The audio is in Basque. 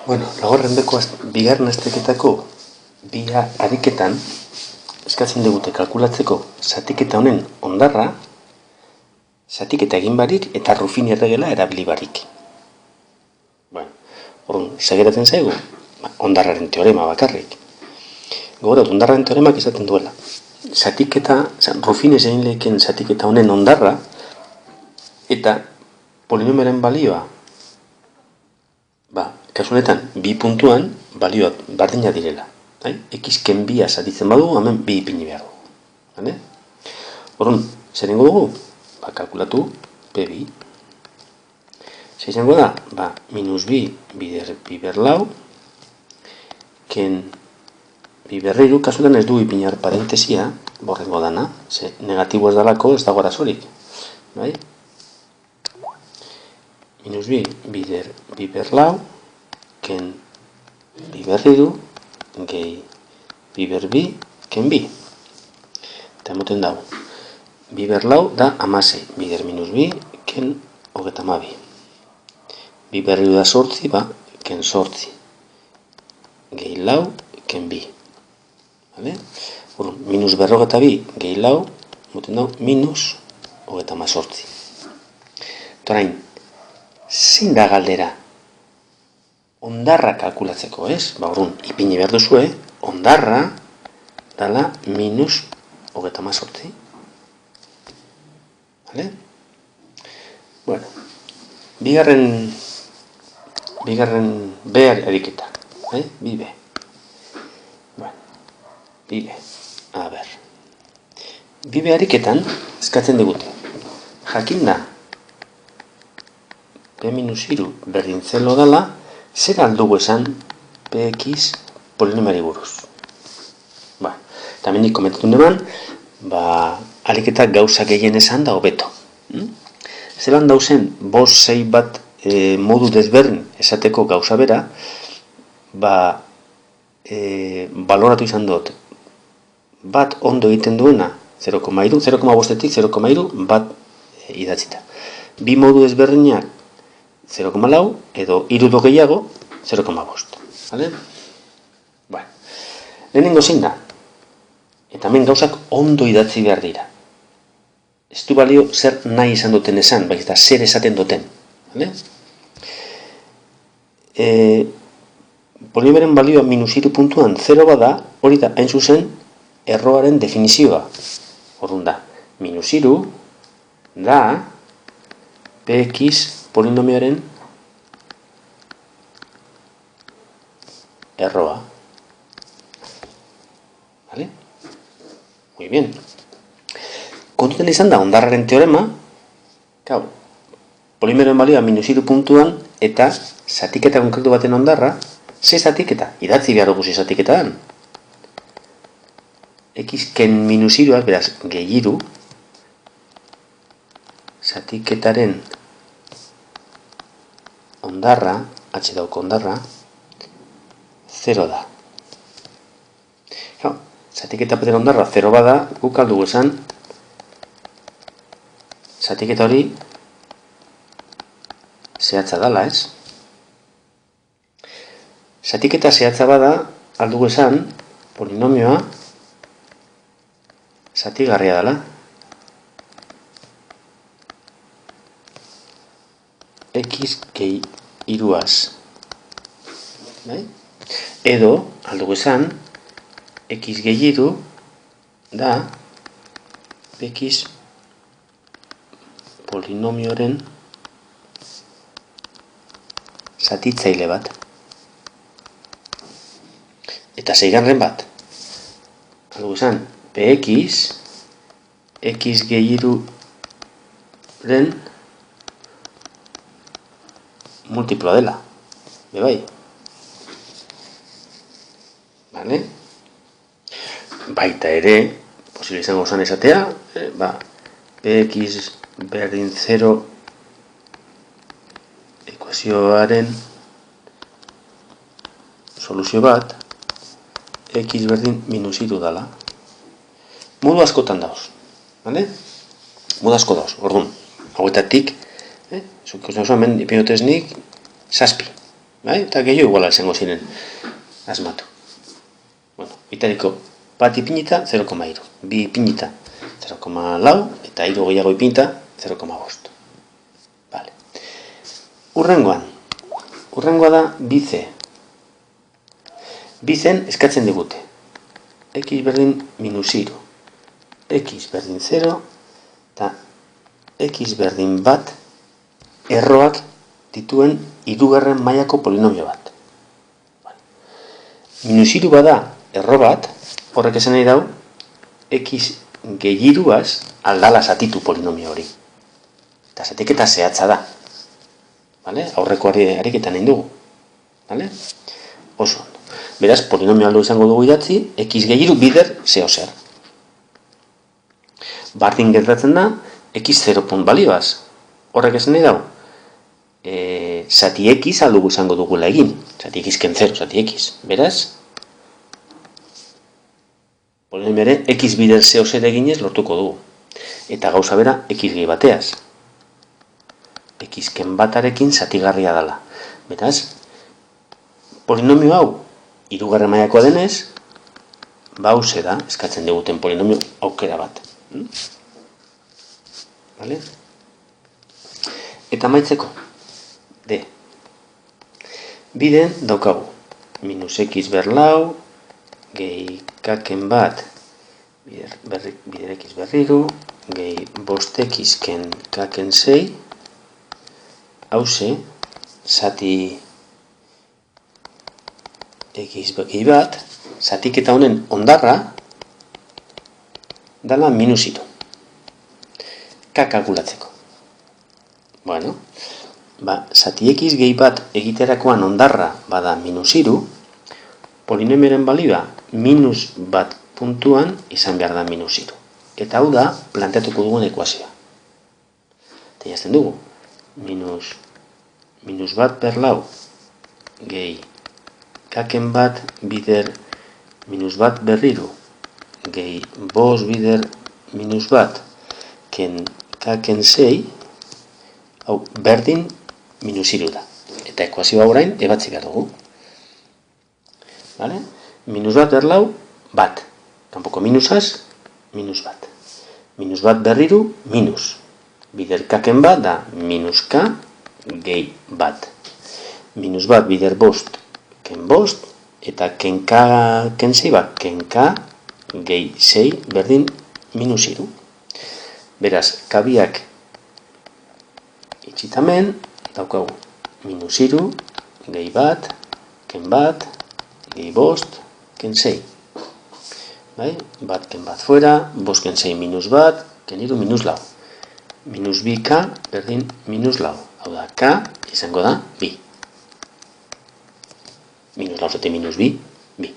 Bueno, laugarren beko bigarren azterketako bi ariketan eskatzen digute kalkulatzeko zatiketa honen hondarra, zatiketa egin barik eta Ruffin erregela erabili barik. Bueno, segeratzen zaigu, hondarraren teorema bakarrik. Gogoratu, hondarraren teoremak esaten duela. Ruffin egin leheken zatiketa honen hondarra eta polinomioaren balioa, kasu honetan, bi puntuan balioak berdina direla. X-ken bia zatitzen badugu, hemen bi ipini behar dugu. Horren, zer ingo dugu? Kalkulatu P2. Zer izango da? Minus bi bider bi lau, ken bi berriru, kasu honetan ez du ipinar parentesia, borrengo dana, negatibo ez dalako, ez dago arazorik. Minus bi bider bi lau, ken bi berriru, gehi bi berbi, ken bi. Eta emoten dago. Bi lau da 16, bider minus bi, ken 32. Bi berriru da 8, ken 8. Gehi lau, ken bi. Minus berrogeta bi, gehi lau, emoten dago, minus 38. Torain, zein da galdera? Hondarra kalkulatzeko, ez? Ipini behar duzue, hondarra dala minus 38. Bueno, bigarren B ariketa, bi B. Bueno, bi B. A ber. Bi B ariketan eskatzen digute. Jakinda, P minus iru berdin zelo dala, zer aldugu esan PX polinomiari buruz. Eta hemenik komentatu neban, ariketak gauza gehien esan da hobeto. Zelan dauzen, bost sei bat modu desberdin esateko gauza bera, baloratu izan dut, bat ondo egiten duena, 0,2, 0,5-etik 0,2, bat idatzita. Bi modu desberdinak 0,4 edo irudo gehiago 0,5. Lehenengo zein da? Eta hemen gauzak ondo idatzi behar dira. Ez du balio zer nahi izan duten esan, baita zer esaten duten. Polinomioaren balioa minus iru puntuan 0 bada, hori da, hain zuzen, erroaren definizioa. Orduan da, minus iru da PX polinomioaren erroa. Muy bien. Kontuten izan da, hondarraren teorema, polinomioaren balioa minus iru puntuan, eta zatiketa konkretu baten hondarra, ze zatiketa? Idatzi behar dugu ze zatiketa dan. X-ken minus iruak, beraz, gehi iru, zatiketaren hondarra, H dauko hondarra, 0 da. Zatiketa baten hondarra 0 bada, guk aldugu esan, zatiketa hori zehatza dala, ez? Zatiketa zehatza bada, aldugu esan, polinomioa zatigarria dala. X gehi iruaz. Edo, aldugu esan, X gehi iru da PX polinomioaren zatitzaile bat. Eta zeigarren bat. Aldugu esan, PX X gehi iruren multiploa dela. Bebai. Baita ere, posible izango zan esatea, PX berdin 0 ekuazioaren soluzio bat, X berdin minus iru dala. Modu askotan dauz. Modu asko dauz. Orduan, hauetatik, zuk hemen ipinoteznik, 7. Eta gehiago iguala esango ziren, asmatu. Bitariko bat ipinita 0,3, bi ipinita 0,4 eta 3 gehiago ipinita 0,5. Vale. Urrengoa da bize. Bizen eskatzen digute. X berdin minus 3, X berdin 0 eta X berdin bat erroak dituen hirugarren mailako polinomio bat. Minus 3 bada erro bat, horrek esan nahi dau, X gehi 3 aldala zatitu polinomio hori. Eta zatiketa zehatza da. Aurreko ariketan egin dugu. Oso ondo. Beraz, polinomio aldo izango dugu idatzi, X gehi 3 bider zeo zer. Bardin gertatzen da, X 0 punt balioaz. Horrek esan nahi dau, zati X aldugu izango dugula egin. Zati X ken 0, zati X. Beraz, polinomio ere, X bider zeo zer eginez lortuko dugu. Eta gauza bera, X gehi bateaz. X ken batarekin zatigarria dela. Beraz, polinomio hau, hirugarren mailakoa denez, hauxe da, eskatzen diguten polinomio aukera bat. Eta amaitzeko, D. Biden daukagu, minus X berlau, gehi kaken bat, bider X berriru, gehi bost X ken kaken 6, hauxe, zati X gehi bat, zatiketa honen ondarra, dala minus 3. K kalkulatzeko. Zati X gehi bat egiterakoan ondarra bada minus 3, polinomioaren balioa minus bat puntuan izan behar da minus 3. Eta hau da, planteatuko dugun ekuazioa. Eta jazten dugu, minus bat per lau gehi kaken bat bider minus bat berriru gehi bost bider minus bat ken kaken 6, hau berdin minus 3 da. Eta ekuazioa orain ebatzi behar dugu. Minus bat berlau, bat. Kanpoko minusaz, minus bat. Minus bat berriru, minus. Bider kaken bat da minus k gehi bat. Minus bat bider bost, ken bost, eta ken k ken 6 bat, ken k gehi 6 berdin minus 3. Beraz, kabiak itxitamen, daukagu minus 3, gehi bat, ken bat, gehi bost, ken 6. Bat ken bat fuera, bost ken 6 minus bat, ken 3 minus lau. Minus 2k berdin minus lau. Hau da, k izango da bi. Minus lau zate minus bi, bi.